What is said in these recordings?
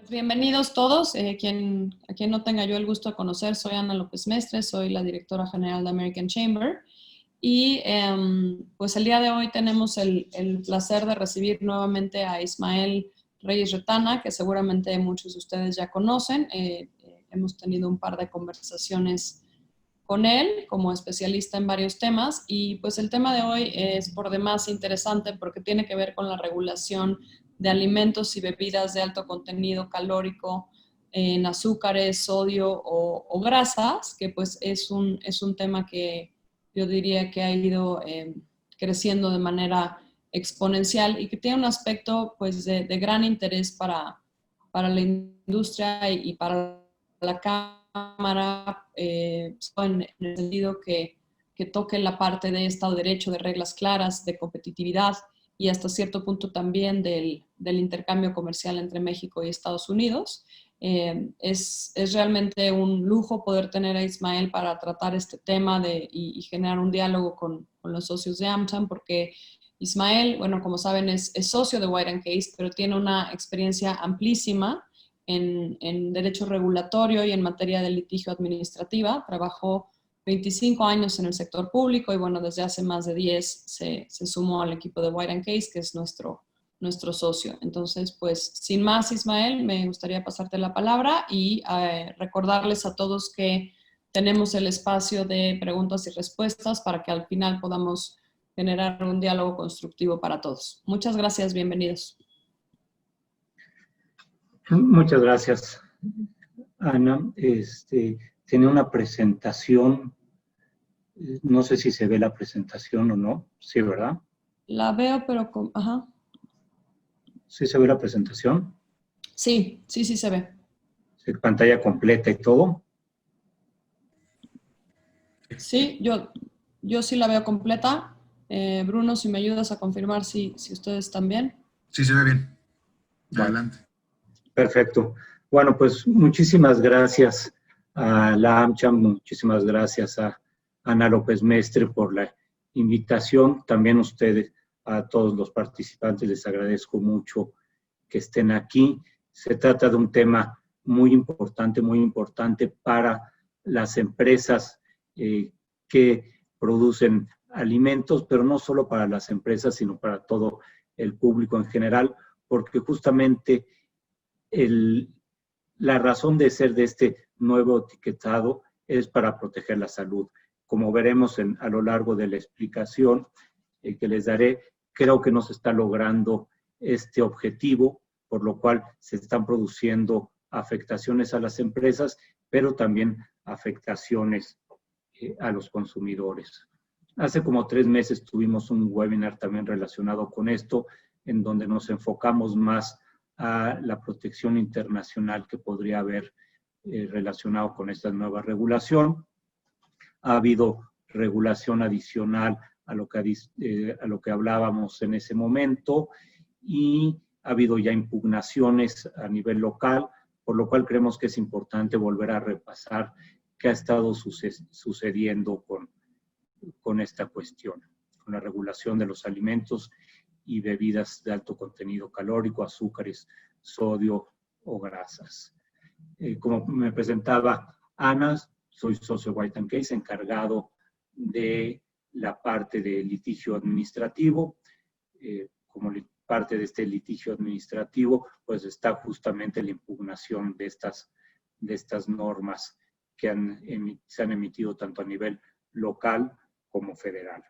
Bienvenidos todos. A quien no tenga yo el gusto de conocer, soy Ana López Mestre, soy la directora general de American Chamber. Y pues el día de hoy tenemos el placer de recibir nuevamente a Ismael Reyes Retana, que seguramente muchos de ustedes ya conocen. Hemos tenido un par de conversaciones con él como especialista en varios temas, y pues el tema de hoy es por demás interesante porque tiene que ver con la regulación de alimentos y bebidas de alto contenido calórico en azúcares, sodio o grasas, que pues es un tema que yo diría que ha ido creciendo de manera exponencial y que tiene un aspecto pues de gran interés para la industria y para la Cámara, en el sentido que toque la parte de Estado de Derecho, de reglas claras, de competitividad y hasta cierto punto también del intercambio comercial entre México y Estados Unidos. Es realmente un lujo poder tener a Ismael para tratar este tema y generar un diálogo con los socios de AmCham, porque Ismael, bueno, como saben, es socio de White & Case, pero tiene una experiencia amplísima en derecho regulatorio y en materia de litigio administrativa. Trabajó 25 años en el sector público y bueno, desde hace más de 10 se sumó al equipo de White & Case, que es nuestro socio. Entonces, pues, sin más, Ismael, me gustaría pasarte la palabra y recordarles a todos que tenemos el espacio de preguntas y respuestas para que al final podamos generar un diálogo constructivo para todos. Muchas gracias, bienvenidos. Muchas gracias, Ana. Tiene una presentación, no sé si se ve la presentación o no, sí, ¿verdad? La veo, pero ajá. ¿Sí se ve la presentación? Sí se ve. ¿Sí, pantalla completa y todo? Sí, yo sí la veo completa. Bruno, si me ayudas a confirmar si ustedes también. Sí, se ve bien. Adelante. Bueno, perfecto. Bueno, pues muchísimas gracias a la AmCham, muchísimas gracias a Ana López Mestre por la invitación. También a ustedes, a todos los participantes, les agradezco mucho que estén aquí. Se trata de un tema muy importante para las empresas que producen alimentos, pero no solo para las empresas, sino para todo el público en general, porque justamente la razón de ser de este nuevo etiquetado es para proteger la salud. Como veremos a lo largo de la explicación que les daré, creo que no se está logrando este objetivo, por lo cual se están produciendo afectaciones a las empresas, pero también afectaciones a los consumidores. Hace como 3 meses tuvimos un webinar también relacionado con esto, en donde nos enfocamos más a la protección internacional que podría haber relacionado con esta nueva regulación. Ha habido regulación adicional a lo que hablábamos en ese momento y ha habido ya impugnaciones a nivel local, por lo cual creemos que es importante volver a repasar qué ha estado sucediendo con esta cuestión, con la regulación de los alimentos y bebidas de alto contenido calórico, azúcares, sodio o grasas. Como me presentaba Ana, soy socio White & Case, encargado de la parte de litigio administrativo. Como parte de este litigio administrativo, pues está justamente la impugnación de estas normas que se han emitido tanto a nivel local como federal.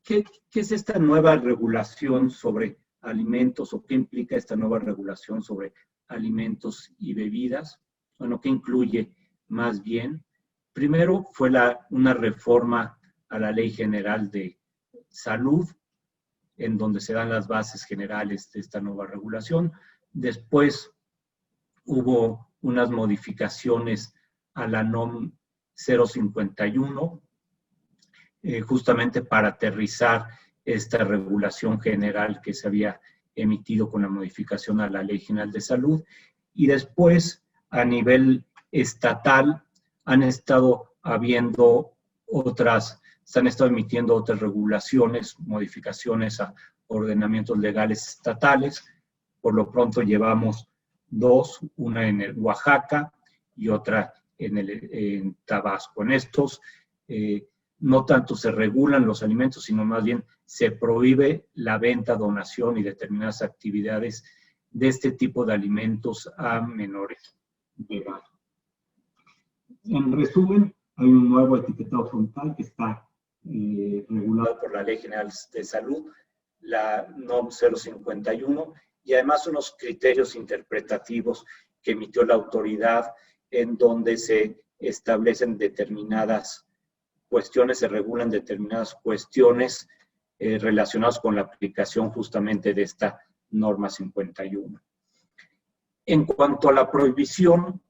¿Qué es esta nueva regulación sobre alimentos o qué implica esta nueva regulación sobre alimentos y bebidas? Bueno, ¿qué incluye más bien? Primero fue una reforma a la Ley General de Salud, en donde se dan las bases generales de esta nueva regulación. Después hubo unas modificaciones a la NOM 051, justamente para aterrizar esta regulación general que se había emitido con la modificación a la Ley General de Salud. Y después, a nivel estatal, han estado emitiendo otras regulaciones, modificaciones a ordenamientos legales estatales, Por lo pronto llevamos 2, una en el Oaxaca y otra en Tabasco. En estos no tanto se regulan los alimentos, sino más bien se prohíbe la venta, donación y determinadas actividades de este tipo de alimentos a menores de edad. En resumen, hay un nuevo etiquetado frontal que está regulado por la Ley General de Salud, la NOM 051, y además unos criterios interpretativos que emitió la autoridad en donde se establecen determinadas cuestiones, se regulan determinadas cuestiones relacionadas con la aplicación justamente de esta norma 51. En cuanto a la prohibición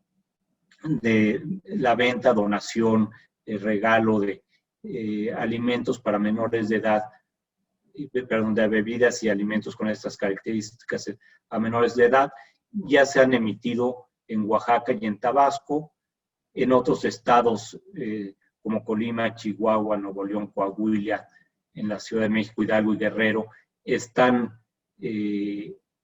de la venta, donación, regalo de alimentos para menores de edad, perdón, de bebidas y alimentos con estas características a menores de edad, ya se han emitido en Oaxaca y en Tabasco. En otros estados como Colima, Chihuahua, Nuevo León, Coahuila, en la Ciudad de México, Hidalgo y Guerrero, están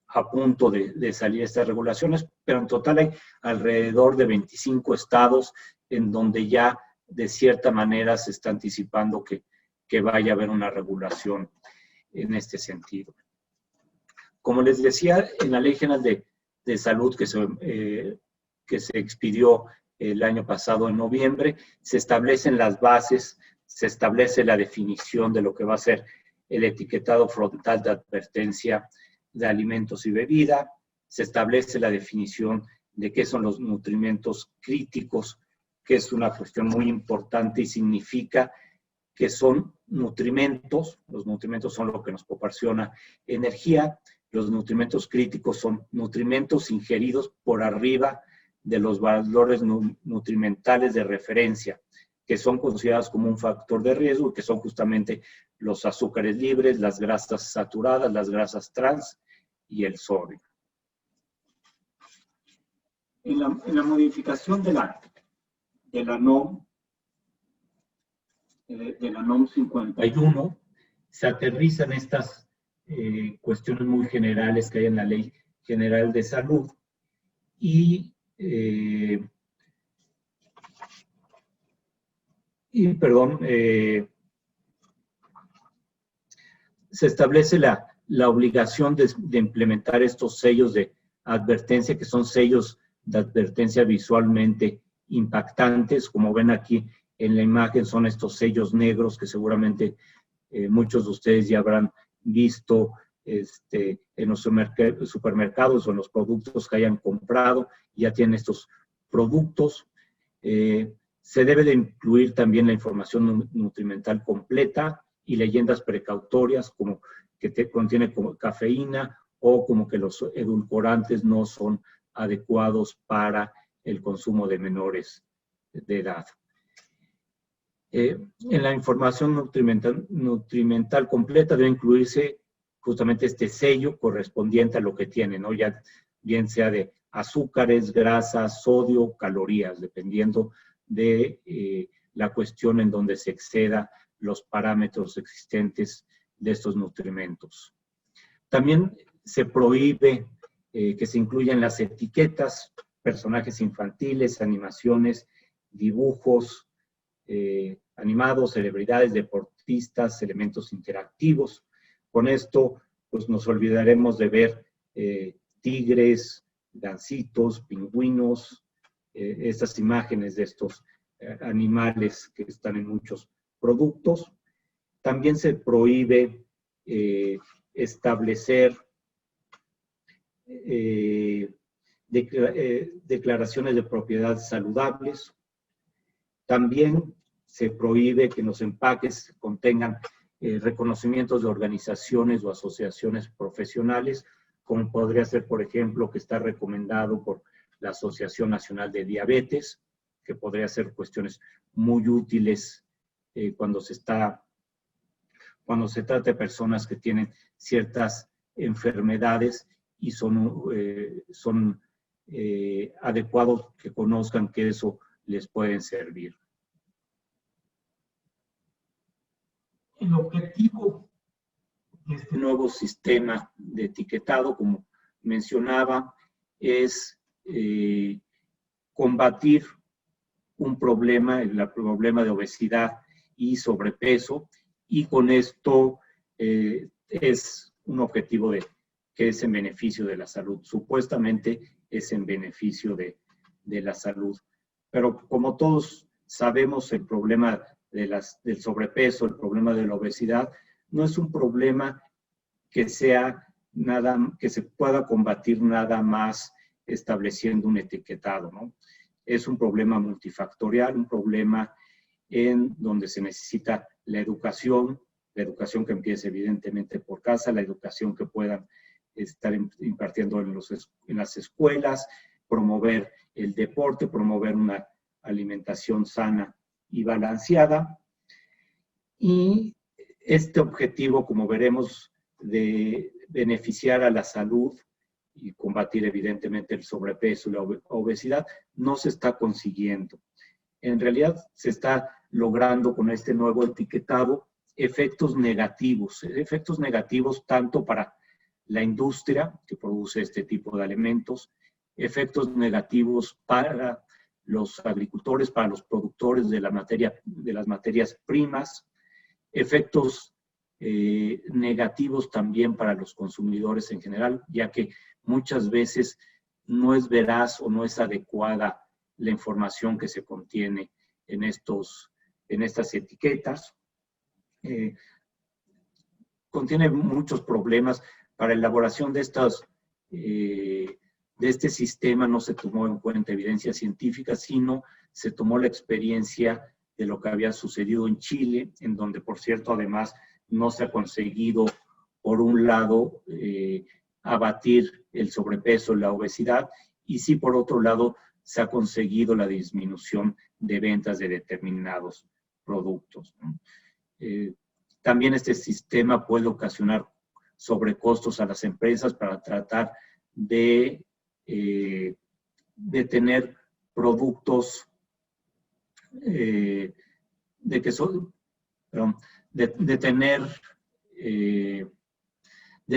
a punto de salir estas regulaciones, pero en total hay alrededor de 25 estados en donde ya de cierta manera se está anticipando que vaya a haber una regulación en este sentido. Como les decía, en la Ley General de Salud que se expidió el año pasado en noviembre, se establecen las bases, se establece la definición de lo que va a ser el etiquetado frontal de advertencia de alimentos y bebida, se establece la definición de qué son los nutrimentos críticos, que es una cuestión muy importante y significa que son nutrimentos, los nutrimentos son lo que nos proporciona energía, los nutrimentos críticos son nutrimentos ingeridos por arriba de los valores nutrimentales de referencia, que son considerados como un factor de riesgo, que son justamente los azúcares libres, las grasas saturadas, las grasas trans y el sodio. En la modificación de la NOM 51, se aterrizan estas cuestiones muy generales que hay en la Ley General de Salud y se establece la obligación de implementar estos sellos de advertencia, que son sellos de advertencia visualmente impactantes. Como ven aquí en la imagen, son estos sellos negros que seguramente muchos de ustedes ya habrán visto en los supermercados o en los productos que hayan comprado. Ya tienen estos productos. Se debe de incluir también la información nutrimental completa y leyendas precautorias como que contiene como cafeína o como que los edulcorantes no son adecuados para el consumo de menores de edad. En la información nutrimental completa debe incluirse justamente este sello correspondiente a lo que tiene, ¿no? Ya bien sea de azúcares, grasas, sodio, calorías, dependiendo de la cuestión en donde se exceda los parámetros existentes de estos nutrimentos. También se prohíbe que se incluyan las etiquetas, personajes infantiles, animaciones, dibujos animados, celebridades, deportistas, elementos interactivos. Con esto, pues nos olvidaremos de ver tigres, gansitos, pingüinos, estas imágenes de estos animales que están en muchos productos. También se prohíbe establecer declaraciones de propiedad saludables. También se prohíbe que los empaques contengan reconocimientos de organizaciones o asociaciones profesionales, como podría ser, por ejemplo, que está recomendado por la Asociación Nacional de Diabetes, que podría ser cuestiones muy útiles cuando se trata de personas que tienen ciertas enfermedades y son adecuados que conozcan que eso les puede servir. El objetivo de este nuevo sistema de etiquetado, como mencionaba es combatir un problema, el problema de obesidad y sobrepeso, y con esto es un objetivo que es en beneficio de la salud. Supuestamente es en beneficio de la salud. Pero como todos sabemos, el problema del sobrepeso, el problema de la obesidad, no es un problema que se pueda combatir nada más estableciendo un etiquetado, ¿no? Es un problema multifactorial, un problema en donde se necesita la educación que empiece evidentemente por casa, la educación que puedan estar impartiendo en las escuelas, promover el deporte, promover una alimentación sana y balanceada. Y este objetivo, como veremos, de beneficiar a la salud y combatir evidentemente el sobrepeso y la obesidad, no se está consiguiendo. En realidad se está logrando con este nuevo etiquetado efectos negativos tanto para la industria que produce este tipo de alimentos, efectos negativos para los agricultores, para los productores de las materias primas, efectos negativos también para los consumidores en general, ya que muchas veces no es veraz o no es adecuada la información que se contiene en estas etiquetas. Contiene muchos problemas. Para la elaboración de este sistema no se tomó en cuenta evidencia científica, sino se tomó la experiencia de lo que había sucedido en Chile, en donde, por cierto, además no se ha conseguido, por un lado, abatir el sobrepeso, la obesidad, y sí, por otro lado, se ha conseguido la disminución de ventas de determinados productos, ¿no? También este sistema puede ocasionar sobrecostos a las empresas para tratar de tener productos de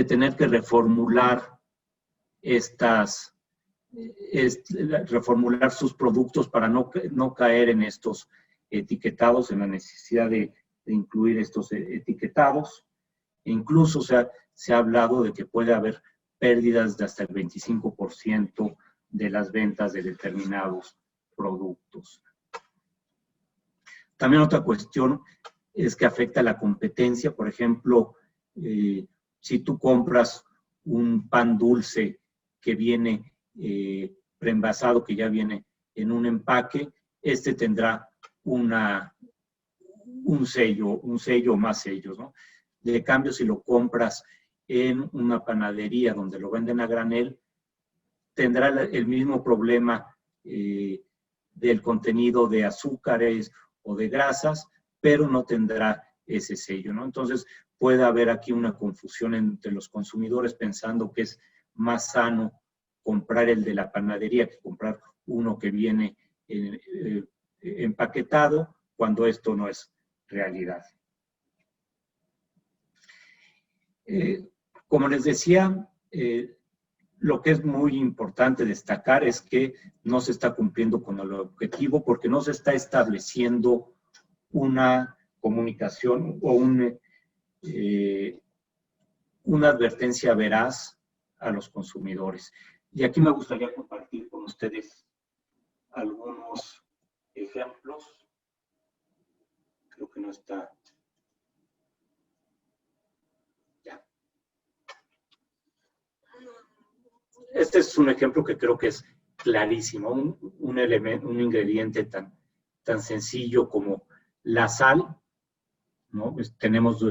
tener que reformular reformular sus productos para no caer en estos etiquetados, en la necesidad de incluir estos etiquetados. E incluso se ha hablado de que puede haber pérdidas de hasta el 25% de las ventas de determinados productos. También otra cuestión es que afecta a la competencia. Por ejemplo, si tú compras un pan dulce que viene preenvasado, que ya viene en un empaque, este tendrá un sello o más sellos, ¿no? De cambio, si lo compras en una panadería donde lo venden a granel, tendrá el mismo problema del contenido de azúcares o de grasas, pero no tendrá ese sello, ¿no? Entonces, puede haber aquí una confusión entre los consumidores pensando que es más sano comprar el de la panadería que comprar uno que viene empaquetado, cuando esto no es realidad. Como les decía, lo que es muy importante destacar es que no se está cumpliendo con el objetivo porque no se está estableciendo una comunicación o una advertencia veraz a los consumidores. Y aquí me gustaría compartir con ustedes algunos ejemplos. Creo que no está. Ya. Este es un ejemplo que creo que es clarísimo. Un ingrediente tan sencillo como la sal, ¿no? Tenemos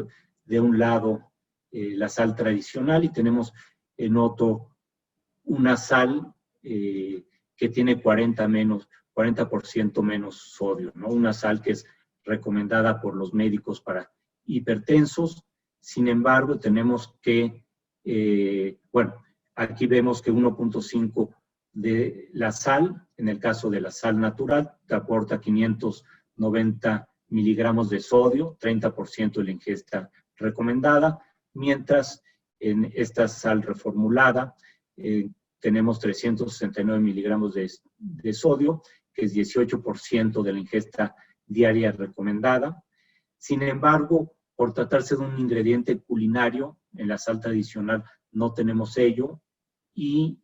de un lado la sal tradicional y tenemos en otro una sal que tiene 40% menos sodio, ¿no? Una sal que es recomendada por los médicos para hipertensos. Sin embargo, tenemos que, aquí vemos que 1.5 de la sal, en el caso de la sal natural, te aporta 590 miligramos de sodio, 30% de la ingesta recomendada, mientras en esta sal reformulada tenemos 369 miligramos de sodio, que es 18% de la ingesta diaria recomendada. Sin embargo, por tratarse de un ingrediente culinario, en la sal tradicional no tenemos sello, y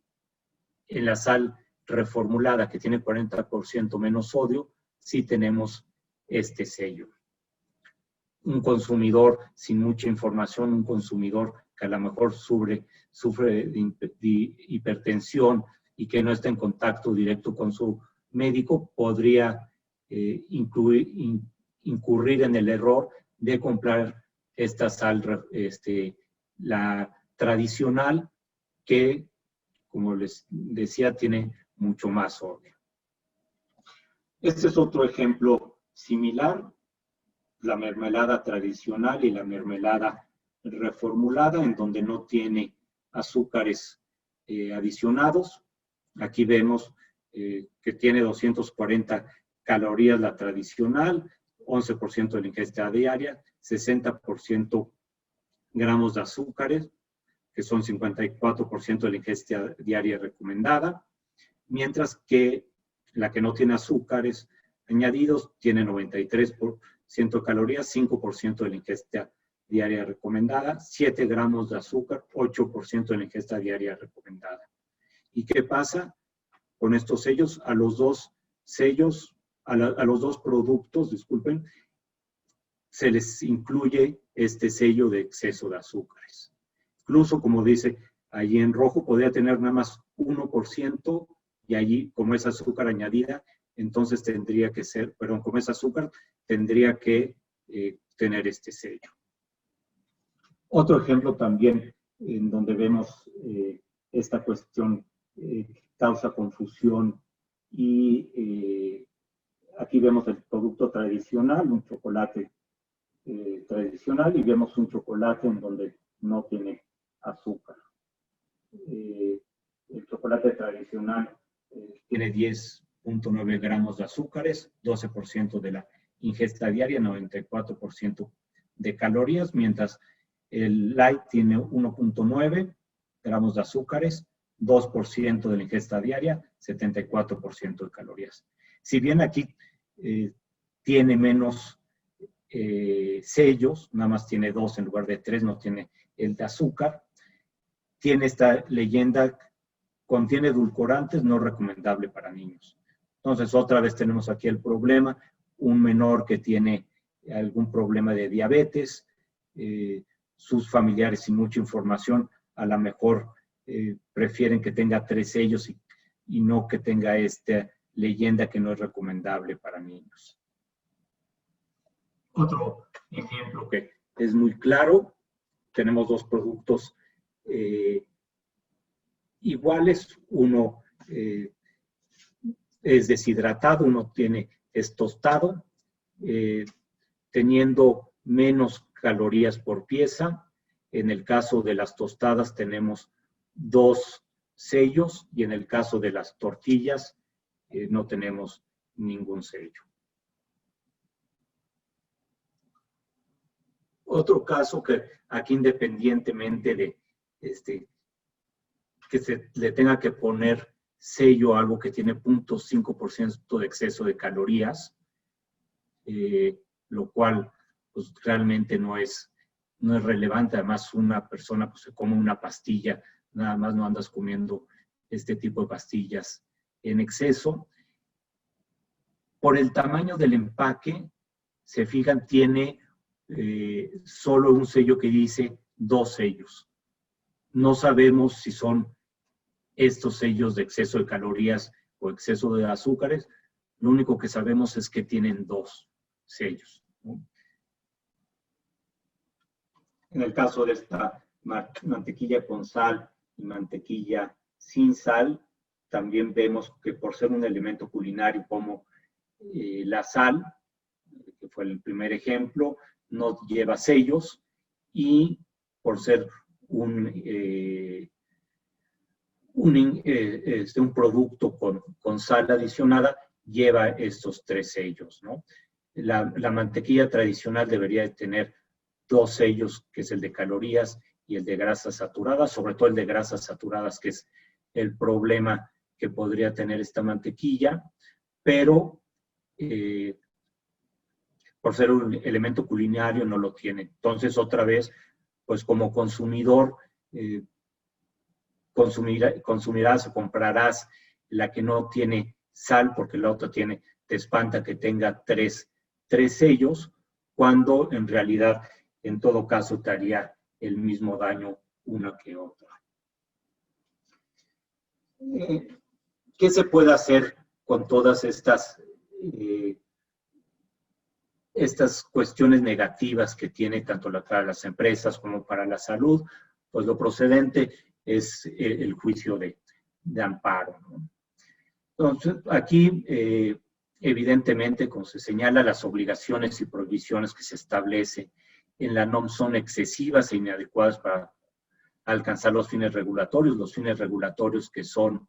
en la sal reformulada, que tiene 40% menos sodio, sí tenemos este sello. Un consumidor sin mucha información, un consumidor que a lo mejor sufre de hipertensión y que no está en contacto directo con su médico, podría incurrir en el error de comprar esta sal, la tradicional, que, como les decía, tiene mucho más sodio. Este es otro ejemplo similar, la mermelada tradicional y la mermelada reformulada, en donde no tiene azúcares adicionados. Aquí vemos que tiene 240 calorías la tradicional, 11% de la ingesta diaria, 60% gramos de azúcares, que son 54% de la ingesta diaria recomendada, mientras que la que no tiene azúcares añadidos tiene 93% de calorías, 5% de la ingesta diaria recomendada, 7 gramos de azúcar, 8% de la ingesta diaria recomendada. ¿Y qué pasa con estos sellos? A los dos sellos, a los dos productos, disculpen, se les incluye este sello de exceso de azúcares. Incluso, como dice allí en rojo, podría tener nada más 1%, y allí, como es azúcar añadida, entonces tendría que ser, perdón, como es azúcar, tendría que tener este sello. Otro ejemplo también en donde vemos esta cuestión causa confusión, y aquí vemos el producto tradicional, un chocolate tradicional, y vemos un chocolate en donde no tiene azúcar. El chocolate tradicional tiene 10.9 gramos de azúcares, 12% de la ingesta diaria, 94% de calorías, mientras el light tiene 1.9 gramos de azúcares, 2% de la ingesta diaria, 74% de calorías. Si bien aquí tiene menos sellos, nada más tiene 2 en lugar de 3, no tiene el de azúcar, tiene esta leyenda: contiene edulcorantes, no recomendable para niños. Entonces, otra vez tenemos aquí el problema: un menor que tiene algún problema de diabetes, sus familiares sin mucha información, a lo mejor prefieren que tenga 3 sellos y no que tenga esta leyenda que no es recomendable para niños. Otro ejemplo que es muy claro: tenemos dos productos iguales, uno es deshidratado, uno es tostado, teniendo menos calorías por pieza. En el caso de las tostadas tenemos 2 sellos, y en el caso de las tortillas no tenemos ningún sello. Otro caso que aquí, independientemente de que se le tenga que poner sello a algo que tiene 0.5% de exceso de calorías, lo cual pues realmente no es relevante. Además, una persona pues se come una pastilla, nada más, no andas comiendo este tipo de pastillas en exceso. Por el tamaño del empaque, se fijan, tiene solo un sello que dice 2 sellos. No sabemos si son estos sellos de exceso de calorías o exceso de azúcares. Lo único que sabemos es que tienen 2 sellos, ¿no? En el caso de esta mantequilla con sal y mantequilla sin sal, también vemos que, por ser un elemento culinario como la sal, que fue el primer ejemplo, no lleva sellos, y por ser un producto con sal adicionada, lleva estos 3 sellos, ¿no? La mantequilla tradicional debería de tener 2 sellos, que es el de calorías y el de grasas saturadas, sobre todo el de grasas saturadas, que es el problema que podría tener esta mantequilla, pero por ser un elemento culinario no lo tiene. Entonces, otra vez, pues como consumidor, consumirás o comprarás la que no tiene sal, porque la otra te espanta que tenga tres sellos, cuando en realidad, en todo caso, te haría el mismo daño una que otra. ¿Qué se puede hacer con todas estas cuestiones negativas que tiene tanto para las empresas como para la salud? Pues lo procedente es el juicio de amparo, ¿no? Entonces, aquí, evidentemente, como se señala, las obligaciones y prohibiciones que se establece en la NOM son excesivas e inadecuadas para alcanzar los fines regulatorios que son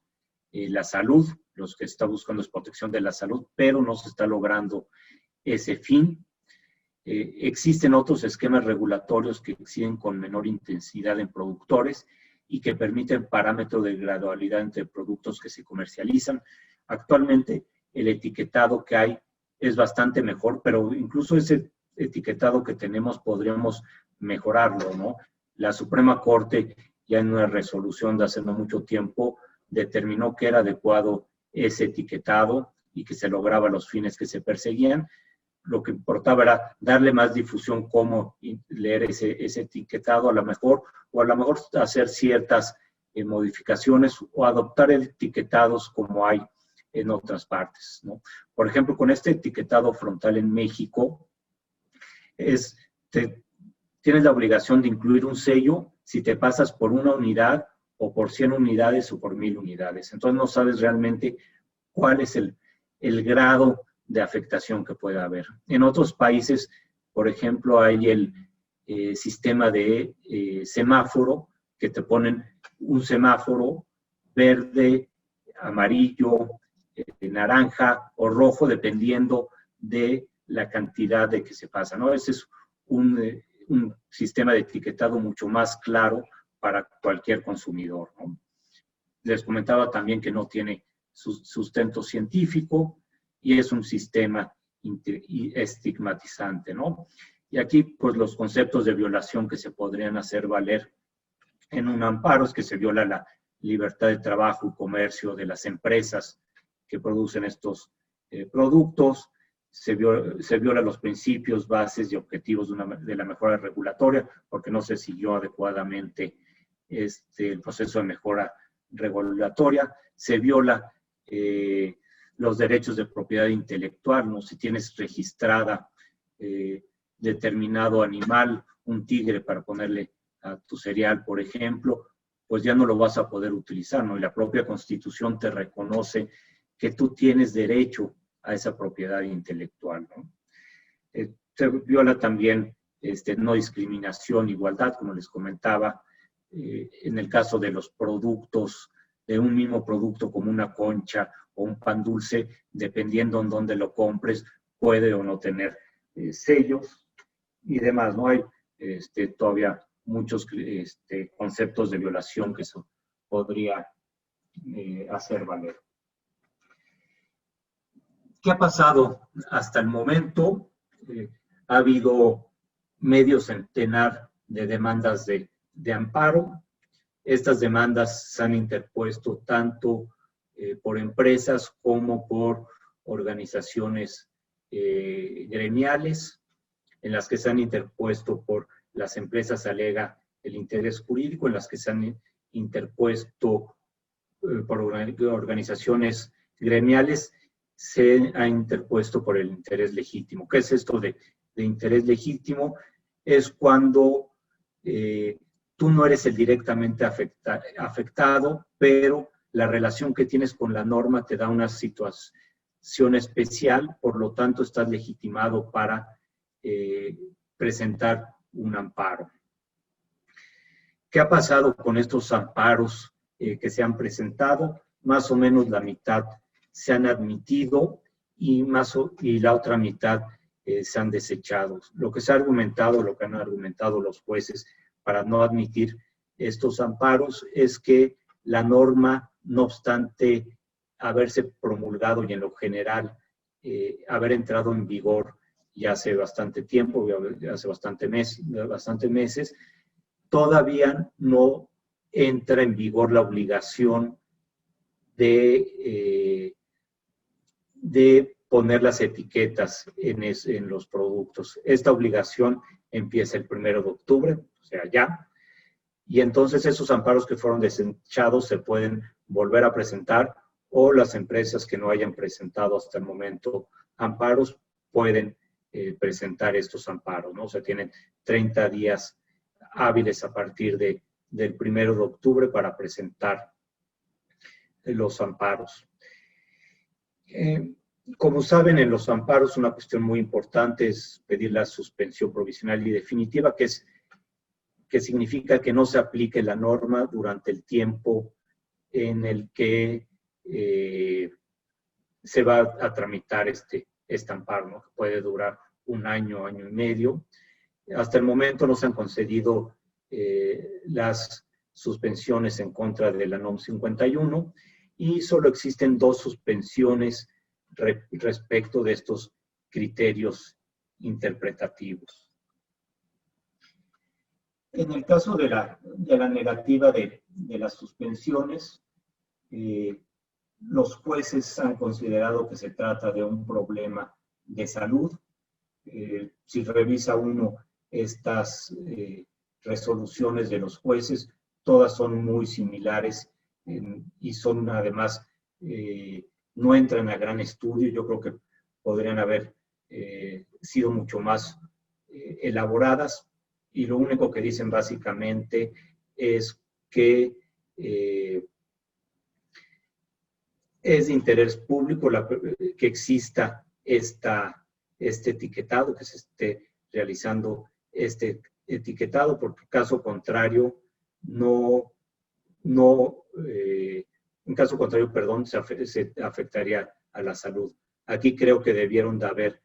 la salud, los que está buscando es protección de la salud, pero no se está logrando ese fin. Existen otros esquemas regulatorios que existen con menor intensidad en productores y que permiten parámetros de gradualidad entre productos que se comercializan. Actualmente, el etiquetado que hay es bastante mejor, pero incluso ese etiquetado que tenemos podríamos mejorarlo, ¿no? La Suprema Corte, ya en una resolución de hace no mucho tiempo, determinó que era adecuado ese etiquetado y que se lograba los fines que se perseguían. Lo que importaba era darle más difusión, cómo leer ese etiquetado a lo mejor hacer ciertas modificaciones o adoptar etiquetados como hay en otras partes, ¿no? Por ejemplo, con este etiquetado frontal en México, tienes la obligación de incluir un sello si te pasas por una unidad o por 100 unidades o por 1000 unidades. Entonces no sabes realmente cuál es el grado de afectación que pueda haber. En otros países, por ejemplo, hay el sistema de semáforo, que te ponen un semáforo verde, amarillo, naranja o rojo, dependiendo de la cantidad de que se pasa, ¿no? Ese es un sistema de etiquetado mucho más claro para cualquier consumidor, ¿no? Les comentaba también que no tiene sustento científico y es un sistema estigmatizante, ¿no? Y aquí, pues, los conceptos de violación que se podrían hacer valer en un amparo es que se viola la libertad de trabajo y comercio de las empresas que producen estos productos, se viola los principios, bases y objetivos de la mejora regulatoria, porque no se siguió adecuadamente el proceso de mejora regulatoria, se viola los derechos de propiedad intelectual, ¿no? Si tienes registrada determinado animal, un tigre para ponerle a tu cereal, por ejemplo, pues ya no lo vas a poder utilizar, ¿no? Y la propia Constitución te reconoce que tú tienes derecho a esa propiedad intelectual, ¿no? Se viola también no discriminación, igualdad, como les comentaba, en el caso de los productos, de un mismo producto como una concha o un pan dulce, dependiendo en dónde lo compres, puede o no tener sellos y demás, ¿no? Hay todavía muchos conceptos de violación que se podría hacer valer. ¿Qué ha pasado hasta el momento? Ha habido medio centenar de demandas de amparo. Estas demandas se han interpuesto tanto por empresas como por organizaciones gremiales, en las que se han interpuesto por las empresas alega el interés jurídico, en las que se han interpuesto por organizaciones gremiales, se ha interpuesto por el interés legítimo. ¿Qué es esto de interés legítimo? Es cuando tú no eres el directamente afectado, pero la relación que tienes con la norma te da una situación especial, por lo tanto estás legitimado para presentar un amparo. ¿Qué ha pasado con estos amparos que se han presentado? Más o menos la mitad se han admitido y la otra mitad se han desechado. Lo que se ha argumentado, lo que han argumentado los jueces para no admitir estos amparos es que la norma, no obstante haberse promulgado y en lo general haber entrado en vigor ya hace bastante tiempo, ya hace bastantes meses, todavía no entra en vigor la obligación de poner las etiquetas en los productos. Esta obligación empieza el 1 de octubre, o sea, ya. Y entonces esos amparos que fueron desechados se pueden volver a presentar, o las empresas que no hayan presentado hasta el momento amparos pueden presentar estos amparos, ¿no? O sea, tienen 30 días hábiles a partir del 1 de octubre para presentar los amparos. Como saben, en los amparos una cuestión muy importante es pedir la suspensión provisional y definitiva, que significa que no se aplique la norma durante el tiempo en el que se va a tramitar este amparo, ¿no? Que puede durar un año, año y medio. Hasta el momento no se han concedido las suspensiones en contra de la NOM 51 y solo existen 2 suspensiones respecto de estos criterios interpretativos. En el caso de la negativa de las suspensiones, los jueces han considerado que se trata de un problema de salud. Si revisa uno estas resoluciones de los jueces, todas son muy similares y son además, no entran a gran estudio. Yo creo que podrían haber sido mucho más elaboradas, y lo único que dicen básicamente es que es de interés público que exista este etiquetado, que se esté realizando este etiquetado, porque caso contrario, en caso contrario, perdón, se afectaría a la salud. Aquí creo que debieron de haber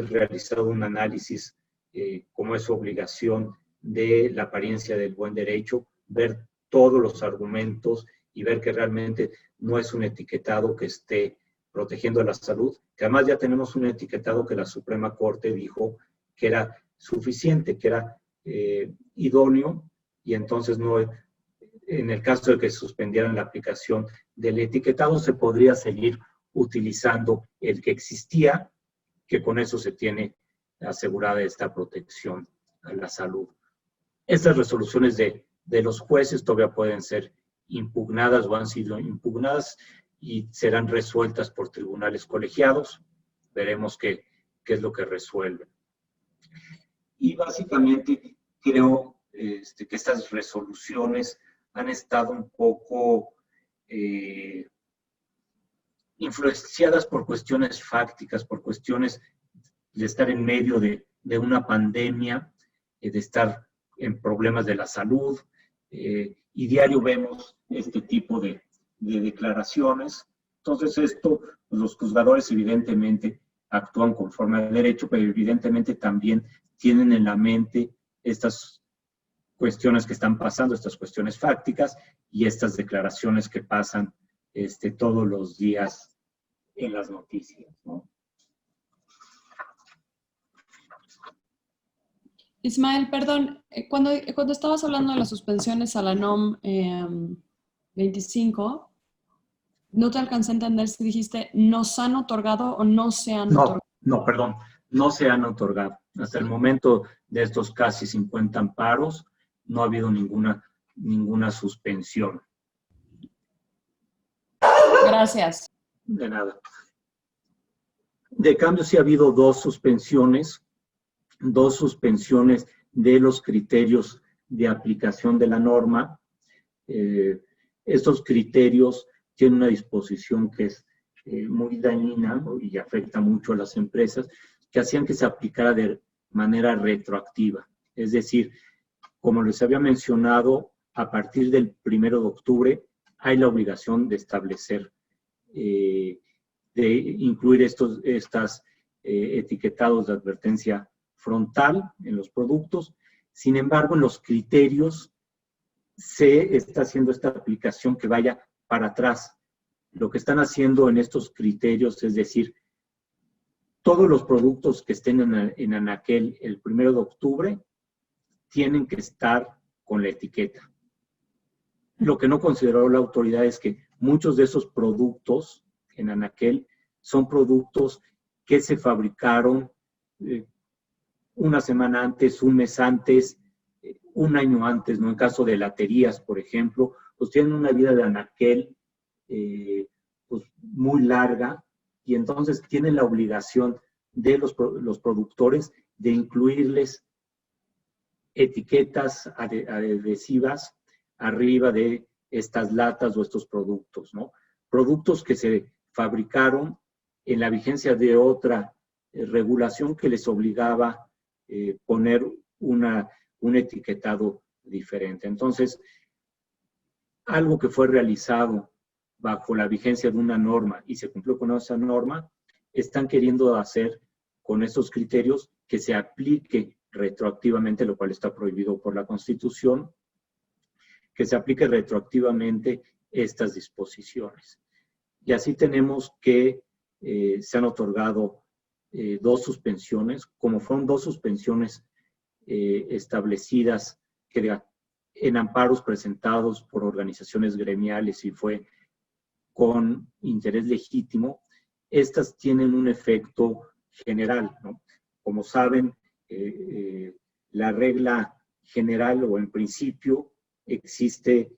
realizado un análisis, como es su obligación, de la apariencia del buen derecho, ver todos los argumentos y ver que realmente no es un etiquetado que esté protegiendo a la salud, que además ya tenemos un etiquetado que la Suprema Corte dijo que era suficiente, que era idóneo, y entonces no, en el caso de que suspendieran la aplicación del etiquetado, se podría seguir utilizando el que existía, que con eso se tiene asegurada esta protección a la salud. Estas resoluciones de los jueces todavía pueden ser impugnadas o han sido impugnadas y serán resueltas por tribunales colegiados. Veremos qué es lo que resuelven. Y básicamente creo que estas resoluciones han estado un poco influenciadas por cuestiones fácticas, por cuestiones de estar en medio de una pandemia, de estar en problemas de la salud, y diario vemos este tipo de declaraciones. Entonces esto, los juzgadores evidentemente actúan conforme al derecho, pero evidentemente también tienen en la mente estas cuestiones que están pasando, estas cuestiones fácticas y estas declaraciones que pasan todos los días en las noticias, ¿no? Ismael, perdón, cuando estabas hablando de las suspensiones a la NOM 25, no te alcancé a entender si dijiste ¿nos han otorgado o no se han otorgado? No, perdón, no se han otorgado. Hasta el momento de estos casi 50 amparos, no ha habido ninguna suspensión. Gracias. De nada. De cambio, sí ha habido 2 suspensiones de los criterios de aplicación de la norma. Estos criterios tienen una disposición que es muy dañina, ¿no? Y afecta mucho a las empresas, que hacían que se aplicara de manera retroactiva. Es decir, como les había mencionado, a partir del 1 de octubre hay la obligación de establecer, de incluir estos etiquetados de advertencia frontal en los productos. Sin embargo, en los criterios se está haciendo esta aplicación que vaya para atrás. Lo que están haciendo en estos criterios es decir, todos los productos que estén en anaquel el 1 de octubre tienen que estar con la etiqueta. Lo que no consideró la autoridad es que muchos de esos productos en anaquel son productos que se fabricaron una semana antes, un mes antes, un año antes, ¿no? En caso de laterías, por ejemplo, pues tienen una vida de anaquel pues muy larga y entonces tienen la obligación de los productores de incluirles etiquetas adhesivas arriba de estas latas o estos productos, ¿no? Productos que se fabricaron en la vigencia de otra regulación que les obligaba poner un etiquetado diferente. Entonces, algo que fue realizado bajo la vigencia de una norma y se cumplió con esa norma, están queriendo hacer con esos criterios que se aplique retroactivamente, lo cual está prohibido por la Constitución, que se aplique retroactivamente estas disposiciones. Y así tenemos que se han otorgado 2 suspensiones, como fueron 2 suspensiones establecidas en amparos presentados por organizaciones gremiales y fue con interés legítimo. Estas tienen un efecto general, ¿no? Como saben, la regla general o en principio existe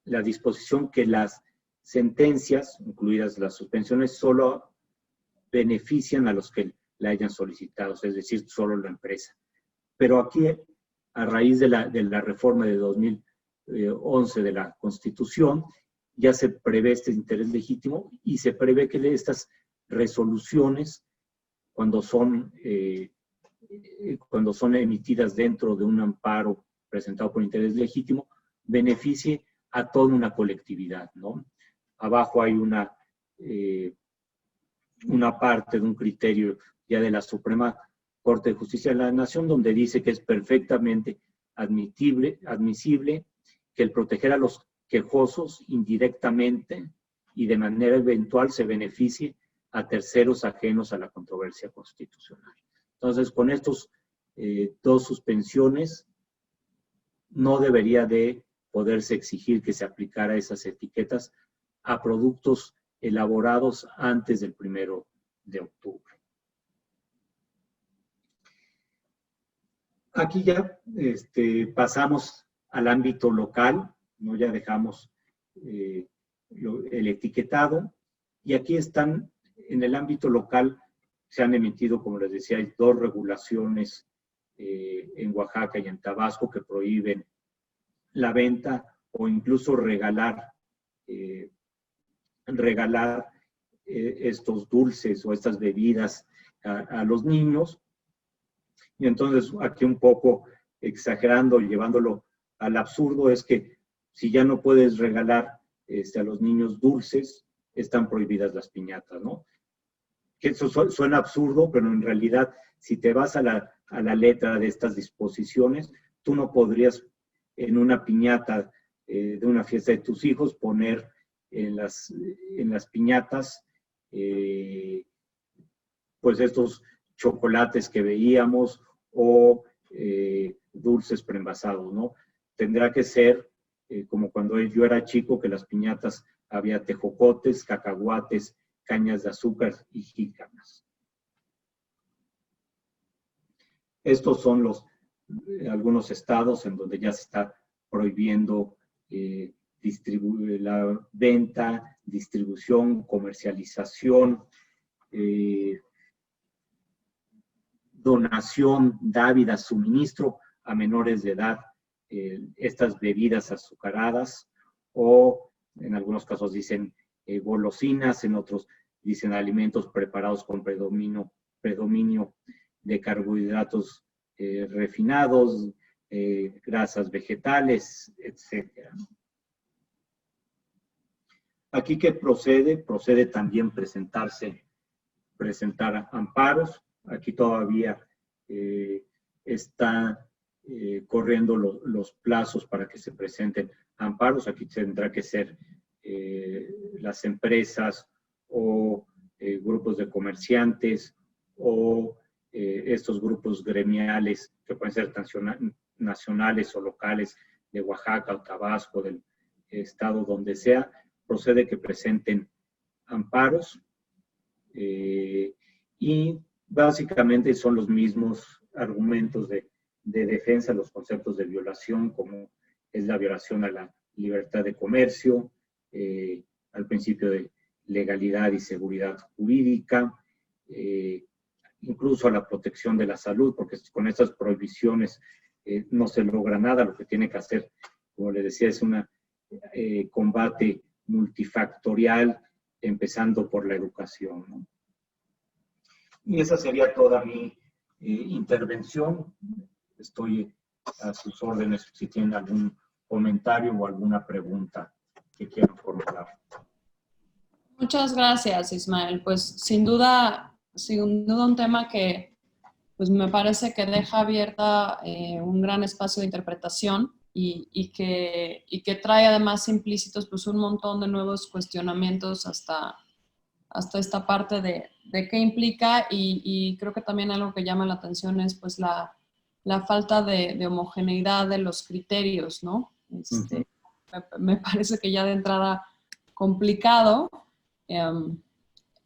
la disposición que las sentencias, incluidas las suspensiones, solo benefician a los que la hayan solicitado, es decir, solo la empresa. Pero aquí, a raíz de la reforma de 2011 de la Constitución, ya se prevé este interés legítimo y se prevé que estas resoluciones, cuando son emitidas dentro de un amparo presentado por interés legítimo, beneficie a toda una colectividad, ¿no? Abajo hay una parte de un criterio ya de la Suprema Corte de Justicia de la Nación donde dice que es perfectamente admisible que el proteger a los quejosos indirectamente y de manera eventual se beneficie a terceros ajenos a la controversia constitucional. Entonces, con estos 2 suspensiones, no debería de poderse exigir que se aplicara esas etiquetas a productos elaborados antes del 1 de octubre. Aquí ya pasamos al ámbito local, ¿no? Ya dejamos el etiquetado y aquí están, en el ámbito local, se han emitido, como les decía, 2 regulaciones en Oaxaca y en Tabasco que prohíben la venta o incluso regalar estos dulces o estas bebidas a los niños. Y entonces aquí un poco exagerando y llevándolo al absurdo es que si ya no puedes regalar a los niños dulces, están prohibidas las piñatas, ¿no? Que eso suena absurdo, pero en realidad si te vas a la letra de estas disposiciones, tú no podrías en una piñata de una fiesta de tus hijos poner en las piñatas pues estos chocolates que veíamos o dulces preenvasados, ¿no? Tendrá que ser como cuando yo era chico, que las piñatas había tejocotes, cacahuates, cañas de azúcar y jícamas. Estos son algunos estados en donde ya se está prohibiendo la venta, distribución, comercialización, donación, dávida, suministro a menores de edad, estas bebidas azucaradas o en algunos casos dicen golosinas, en otros dicen alimentos preparados con predominio de carbohidratos refinados, grasas vegetales, etc. Aquí, ¿qué procede? Procede también presentar amparos. Aquí todavía está corriendo los plazos para que se presenten amparos. Aquí tendrá que ser las empresas o grupos de comerciantes o estos grupos gremiales que pueden ser nacionales o locales de Oaxaca o Tabasco, del estado donde sea, procede que presenten amparos y básicamente son los mismos argumentos de defensa, los conceptos de violación, como es la violación a la libertad de comercio, al principio de legalidad y seguridad jurídica, incluso a la protección de la salud, porque con estas prohibiciones no se logra nada. Lo que tiene que hacer, como les decía, es un combate multifactorial, empezando por la educación, ¿no? Y esa sería toda mi intervención. Estoy a sus órdenes si tienen algún comentario o alguna pregunta que quieran formular. Muchas gracias, Ismael. Pues sin duda un tema que pues me parece que deja abierta un gran espacio de interpretación y que trae además implícitos pues un montón de nuevos cuestionamientos hasta esta parte de qué implica y creo que también algo que llama la atención es pues la falta de homogeneidad de los criterios, ¿no? Me parece que ya de entrada complicado.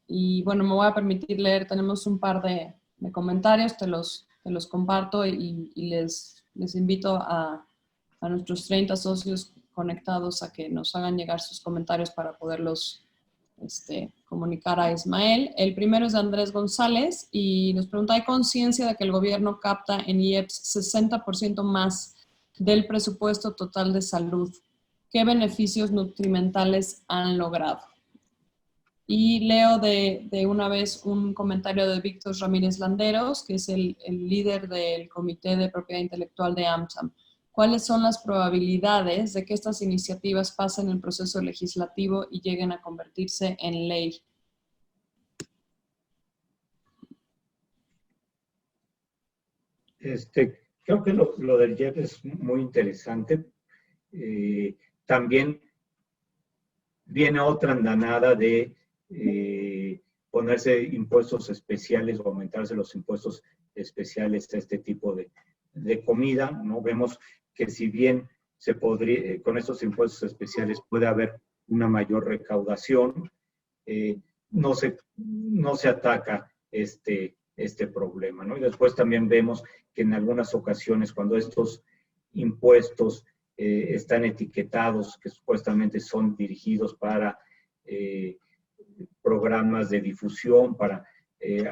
Y bueno, me voy a permitir leer, tenemos un par de comentarios, te los comparto y les invito a nuestros 30 socios conectados a que nos hagan llegar sus comentarios para poderlos comunicar a Ismael. El primero es de Andrés González y nos pregunta, ¿hay conciencia de que el gobierno capta en IEPS 60% más del presupuesto total de salud? ¿Qué beneficios nutrimentales han logrado? Y leo de una vez un comentario de Víctor Ramírez Landeros, que es el líder del Comité de Propiedad Intelectual de AmCham. ¿Cuáles son las probabilidades de que estas iniciativas pasen el proceso legislativo y lleguen a convertirse en ley? Creo que lo del IEPS es muy interesante. También viene otra andanada de ponerse impuestos especiales o aumentarse los impuestos especiales a este tipo de comida, ¿no? Vemos que si bien se podría, con estos impuestos especiales puede haber una mayor recaudación, no se ataca este problema, ¿no? Y después también vemos que en algunas ocasiones cuando estos impuestos están etiquetados, que supuestamente son dirigidos para programas de difusión, para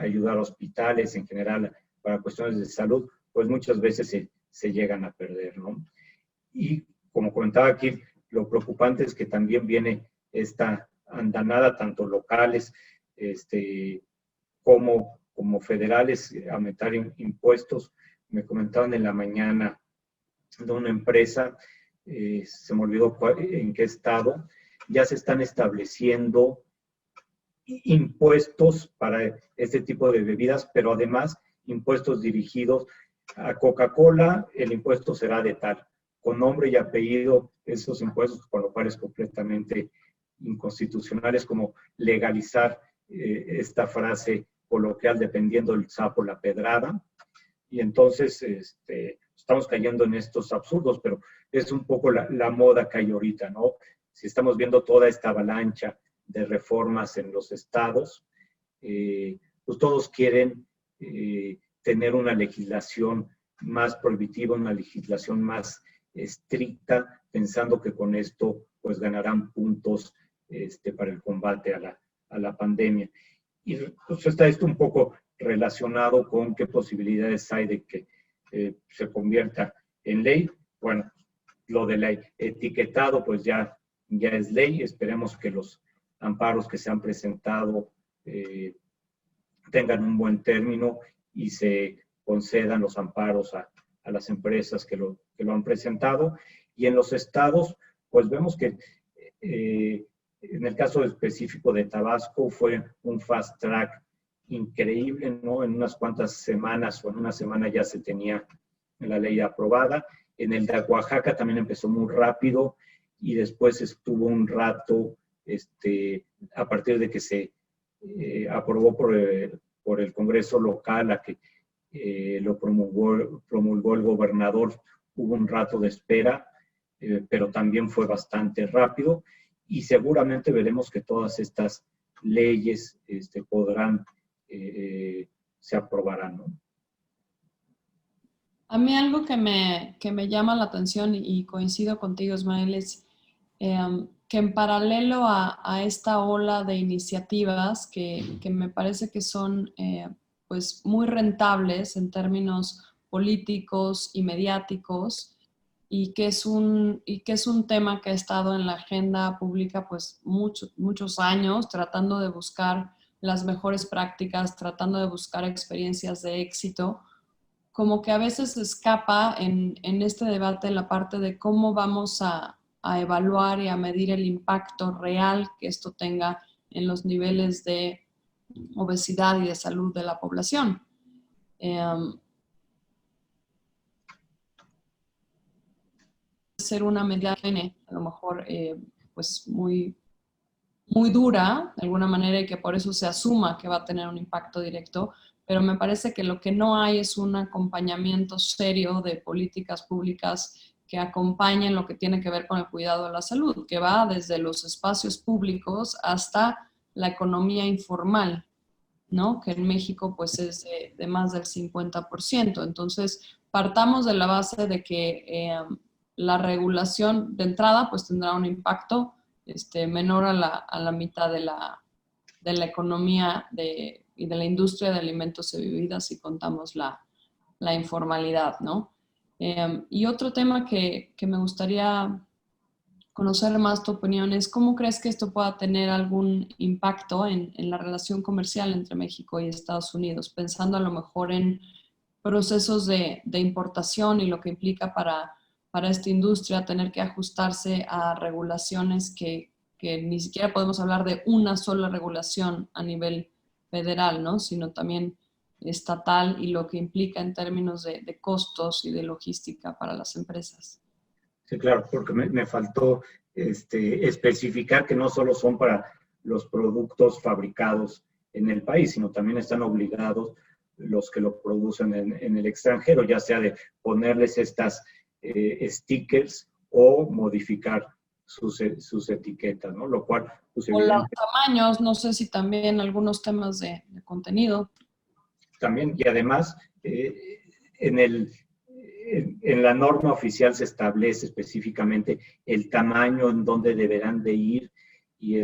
ayudar a hospitales en general, para cuestiones de salud, pues muchas veces se llegan a perder, ¿no? Y como comentaba aquí, lo preocupante es que también viene esta andanada, tanto locales como federales, a aumentar impuestos. Me comentaban en la mañana de una empresa, se me olvidó en qué estado, ya se están estableciendo impuestos para este tipo de bebidas, pero además impuestos dirigidos a Coca-Cola. El impuesto será de tal, con nombre y apellido, esos impuestos, con lo cual es completamente inconstitucional. Es como legalizar esta frase coloquial, dependiendo del sapo la pedrada. Y entonces estamos cayendo en estos absurdos, pero es un poco la moda que hay ahorita, ¿no? Si estamos viendo toda esta avalancha de reformas en los estados, pues todos quieren tener una legislación más prohibitiva, una legislación más estricta, pensando que con esto pues ganarán puntos para el combate a la pandemia. Y pues está esto un poco relacionado con qué posibilidades hay de que se convierta en ley. Bueno, lo del etiquetado pues ya es ley. Esperemos que los amparos que se han presentado tengan un buen término y se concedan los amparos a las empresas que lo han presentado. Y en los estados, pues vemos que en el caso específico de Tabasco fue un fast track increíble, ¿no? En unas cuantas semanas o en una semana ya se tenía la ley aprobada. En el de Oaxaca también empezó muy rápido y después estuvo un rato, a partir de que se aprobó por el Congreso local, a que lo promulgó el gobernador, hubo un rato de espera, pero también fue bastante rápido y seguramente veremos que todas estas leyes se aprobarán, ¿no? A mí algo que me llama la atención y coincido contigo, Ismael, es que en paralelo a esta ola de iniciativas que me parece que son pues muy rentables en términos políticos y mediáticos y que es un tema que ha estado en la agenda pública pues muchos años, tratando de buscar las mejores prácticas, tratando de buscar experiencias de éxito, como que a veces escapa en este debate la parte de cómo vamos a evaluar y a medir el impacto real que esto tenga en los niveles de obesidad y de salud de la población. Ser una medida a lo mejor pues muy dura, de alguna manera, y que por eso se asuma que va a tener un impacto directo, pero me parece que lo que no hay es un acompañamiento serio de políticas públicas que acompañen lo que tiene que ver con el cuidado de la salud, que va desde los espacios públicos hasta la economía informal, ¿no? Que en México pues es de más del 50%. Entonces, partamos de la base de que la regulación de entrada pues tendrá un impacto menor a la mitad de la economía y de la industria de alimentos y bebidas si contamos la informalidad, ¿no? Y otro tema que me gustaría conocer más tu opinión es cómo crees que esto pueda tener algún impacto en la relación comercial entre México y Estados Unidos, pensando a lo mejor en procesos de importación y lo que implica para esta industria tener que ajustarse a regulaciones que ni siquiera podemos hablar de una sola regulación a nivel federal, ¿no? Sino también estatal y lo que implica en términos de costos y de logística para las empresas. Sí, claro, porque me faltó especificar que no solo son para los productos fabricados en el país, sino también están obligados los que lo producen en el extranjero, ya sea de ponerles estas stickers o modificar sus etiquetas, ¿no? Lo cual, pues, O los tamaños, no sé si también algunos temas de contenido. También, y además, en la norma oficial se establece específicamente el tamaño en donde deberán de ir y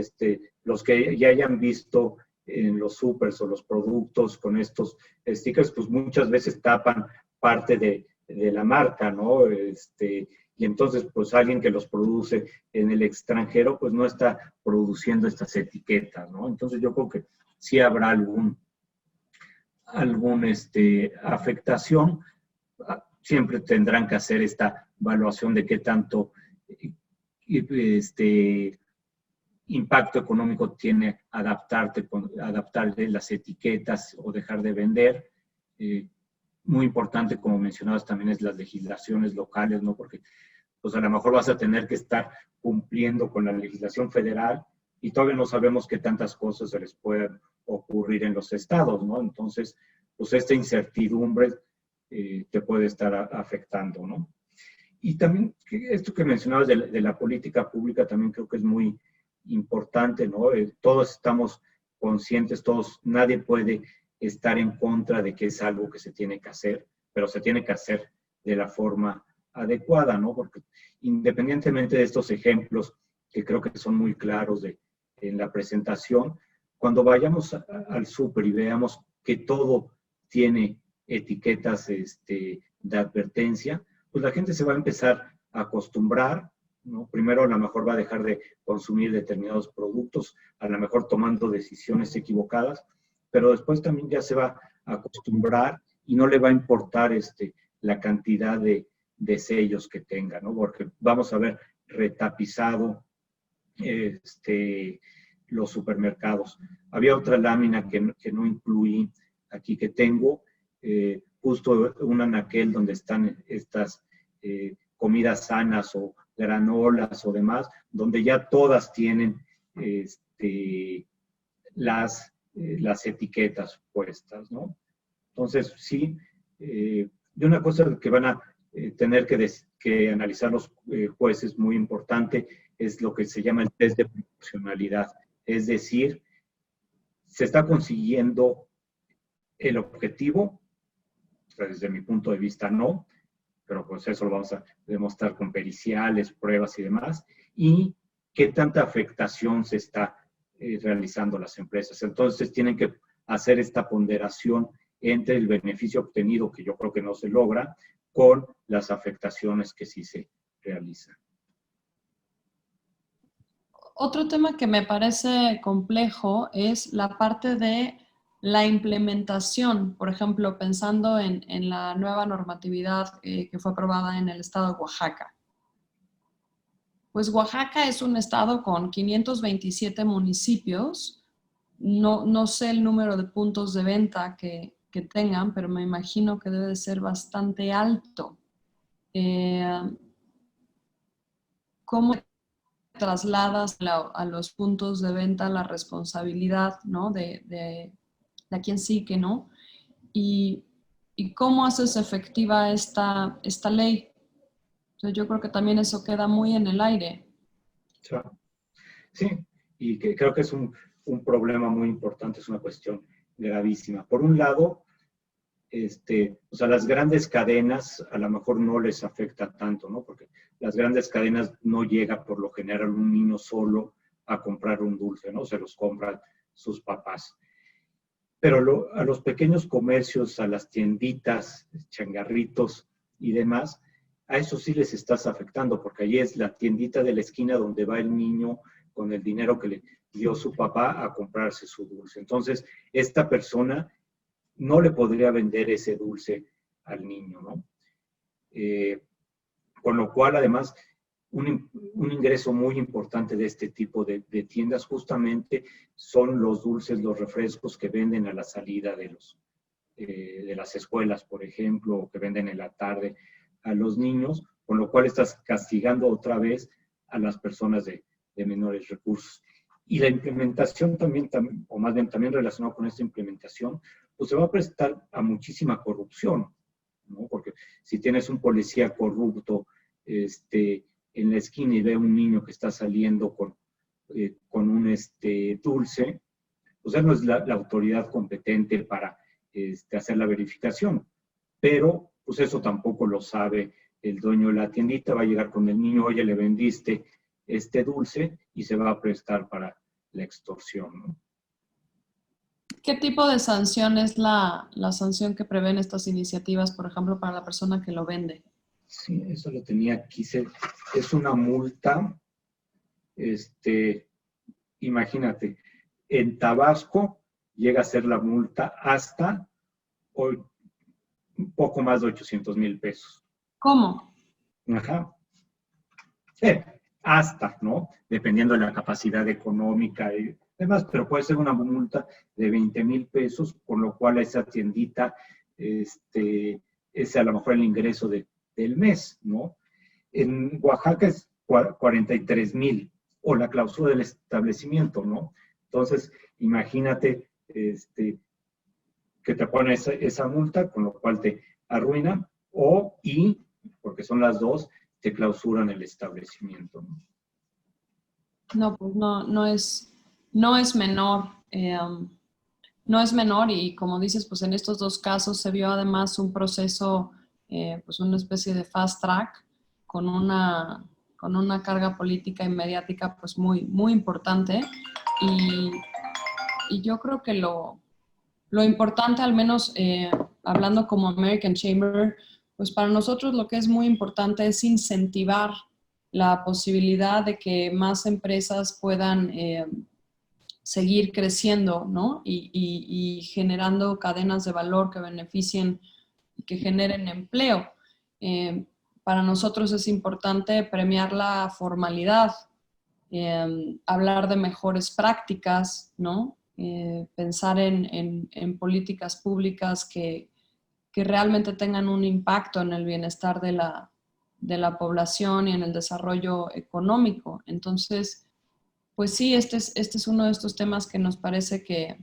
los que ya hayan visto en los supers o los productos con estos stickers, pues muchas veces tapan parte de la marca, ¿no? Y entonces, pues alguien que los produce en el extranjero, pues no está produciendo estas etiquetas, ¿no? Entonces yo creo que sí habrá alguna afectación. Siempre tendrán que hacer esta evaluación de qué tanto impacto económico tiene adaptarle las etiquetas o dejar de vender. Muy importante, como mencionabas, también es las legislaciones locales, ¿no? Porque pues a lo mejor vas a tener que estar cumpliendo con la legislación federal y todavía no sabemos qué tantas cosas se les pueden ocurrir en los estados, ¿no? Entonces, pues esta incertidumbre te puede estar afectando, ¿no? Y también esto que mencionabas de la política pública también creo que es muy importante, ¿no? Todos estamos conscientes, nadie puede estar en contra de que es algo que se tiene que hacer, pero se tiene que hacer de la forma adecuada, ¿no? Porque independientemente de estos ejemplos que creo que son muy claros en la presentación, cuando vayamos al súper y veamos que todo tiene etiquetas de advertencia, pues la gente se va a empezar a acostumbrar, ¿no? Primero a lo mejor va a dejar de consumir determinados productos, a lo mejor tomando decisiones equivocadas, pero después también ya se va a acostumbrar y no le va a importar la cantidad de sellos que tenga, ¿no? Porque vamos a ver retapizado los supermercados. Había otra lámina que no incluí aquí que tengo, justo un anaquel donde están estas comidas sanas o granolas o demás, donde ya todas tienen las etiquetas puestas, ¿no? Entonces, sí, de una cosa que van a tener que analizar los jueces muy importante es lo que se llama el test de proporcionalidad. Es decir, se está consiguiendo el objetivo, desde mi punto de vista no, pero pues eso lo vamos a demostrar con periciales, pruebas y demás, y qué tanta afectación se está realizando las empresas. Entonces tienen que hacer esta ponderación entre el beneficio obtenido, que yo creo que no se logra, con las afectaciones que sí se realizan. Otro tema que me parece complejo es la parte de la implementación, por ejemplo, pensando en la nueva normatividad que fue aprobada en el estado de Oaxaca. Pues Oaxaca es un estado con 527 municipios. No sé el número de puntos de venta que tengan, pero me imagino que debe de ser bastante alto. ¿Cómo trasladas a los puntos de venta la responsabilidad, ¿no? de quien sí que no? Y cómo haces efectiva esta ley. Entonces yo creo que también eso queda muy en el aire. Sí, y que creo que es un problema muy importante, es una cuestión gravísima. Por un lado, o sea, las grandes cadenas a lo mejor no les afecta tanto, ¿no? Porque las grandes cadenas no llega por lo general un niño solo a comprar un dulce, ¿no? Se los compran sus papás. Pero a los pequeños comercios, a las tienditas, changarritos y demás, a eso sí les estás afectando, porque ahí es la tiendita de la esquina donde va el niño con el dinero que le dio su papá a comprarse su dulce. Entonces, esta persona no le podría vender ese dulce al niño, ¿no? Con lo cual, además, un ingreso muy importante de este tipo de tiendas justamente son los dulces, los refrescos que venden a la salida de las escuelas, por ejemplo, o que venden en la tarde a los niños, con lo cual estás castigando otra vez a las personas de menores recursos. Y la implementación también, o más bien también relacionado con esta implementación, pues se va a prestar a muchísima corrupción, ¿no? Porque si tienes un policía corrupto en la esquina y ve a un niño que está saliendo con un dulce, pues él no es la autoridad competente para hacer la verificación. Pero, pues eso tampoco lo sabe el dueño de la tiendita, va a llegar con el niño, oye, le vendiste este dulce y se va a prestar para la extorsión, ¿no? ¿Qué tipo de sanción es la sanción que prevén estas iniciativas, por ejemplo, para la persona que lo vende? Sí, eso lo tenía aquí. Es una multa, imagínate, en Tabasco llega a ser la multa hasta hoy, un poco más de 800,000 pesos. ¿Cómo? Ajá. Hasta, ¿no? Dependiendo de la capacidad económica y demás, pero puede ser una multa de 20,000 pesos, con lo cual esa tiendita es a lo mejor el ingreso del mes, ¿no? En Oaxaca es 43,000, o la clausura del establecimiento, ¿no? Entonces, imagínate que te pone esa multa, con lo cual te arruina, porque son las dos, te clausuran el establecimiento, ¿no? No, pues no es menor. No es menor y como dices, pues en estos dos casos se vio además un proceso, pues una especie de fast track con una carga política y mediática pues muy, muy importante. Y yo creo que lo importante, al menos hablando como American Chamber, pues para nosotros lo que es muy importante es incentivar la posibilidad de que más empresas puedan seguir creciendo, ¿no? Y generando cadenas de valor que beneficien y que generen empleo. Para nosotros es importante premiar la formalidad, hablar de mejores prácticas, ¿no? Pensar en políticas públicas que realmente tengan un impacto en el bienestar de la población y en el desarrollo económico. Entonces, pues sí, este es uno de estos temas que nos parece que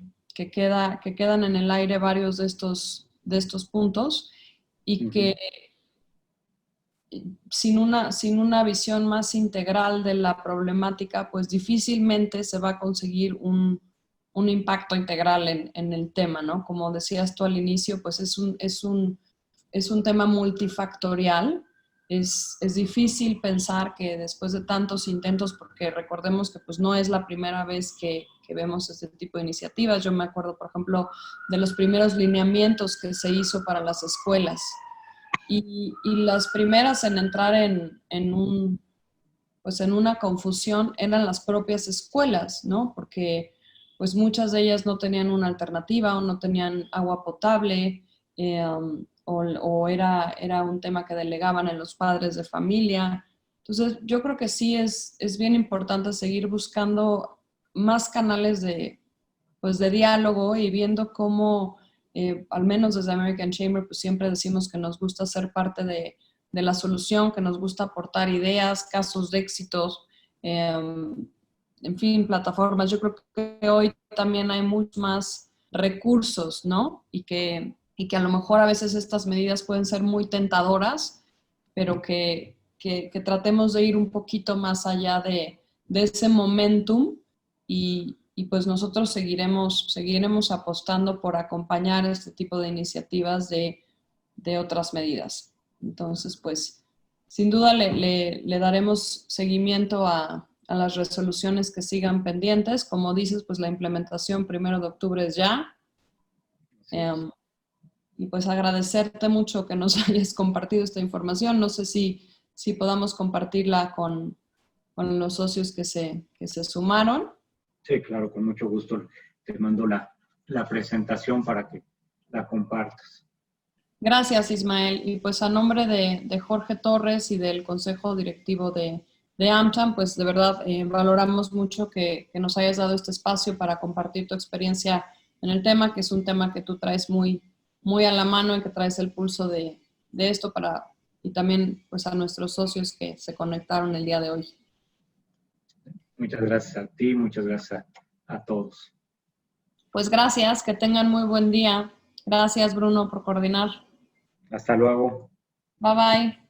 quedan en el aire varios de estos puntos y que sin una visión más integral de la problemática, pues difícilmente se va a conseguir un impacto integral en el tema, ¿no? Como decías tú al inicio, pues es un tema multifactorial. Es difícil pensar que después de tantos intentos, porque recordemos que pues no es la primera vez que vemos este tipo de iniciativas. Yo me acuerdo, por ejemplo, de los primeros lineamientos que se hizo para las escuelas. Y las primeras en entrar en una confusión eran las propias escuelas, ¿no? Porque pues muchas de ellas no tenían una alternativa o no tenían agua potable, o era un tema que delegaban en los padres de familia. Entonces yo creo que sí es bien importante seguir buscando más canales de diálogo y viendo cómo, al menos desde American Chamber, pues siempre decimos que nos gusta ser parte de la solución, que nos gusta aportar ideas, casos de éxitos, en fin, plataformas. Yo creo que hoy también hay muchos más recursos, ¿no? Y que a lo mejor a veces estas medidas pueden ser muy tentadoras, pero que tratemos de ir un poquito más allá de ese momentum y pues nosotros seguiremos apostando por acompañar este tipo de iniciativas de otras medidas. Entonces, pues, sin duda le daremos seguimiento a las resoluciones que sigan pendientes. Como dices, pues la implementación 1 de octubre es ya. Y pues agradecerte mucho que nos hayas compartido esta información. No sé si podamos compartirla con los socios que se sumaron. Sí, claro, con mucho gusto. Te mando la presentación para que la compartas. Gracias, Ismael. Y pues a nombre de Jorge Torres y del Consejo Directivo de AmCham, pues de verdad valoramos mucho que nos hayas dado este espacio para compartir tu experiencia en el tema, que es un tema que tú traes muy, muy a la mano y que traes el pulso de esto y también pues a nuestros socios que se conectaron el día de hoy. Muchas gracias a ti, muchas gracias a todos. Pues gracias, que tengan muy buen día. Gracias, Bruno, por coordinar. Hasta luego. Bye, bye.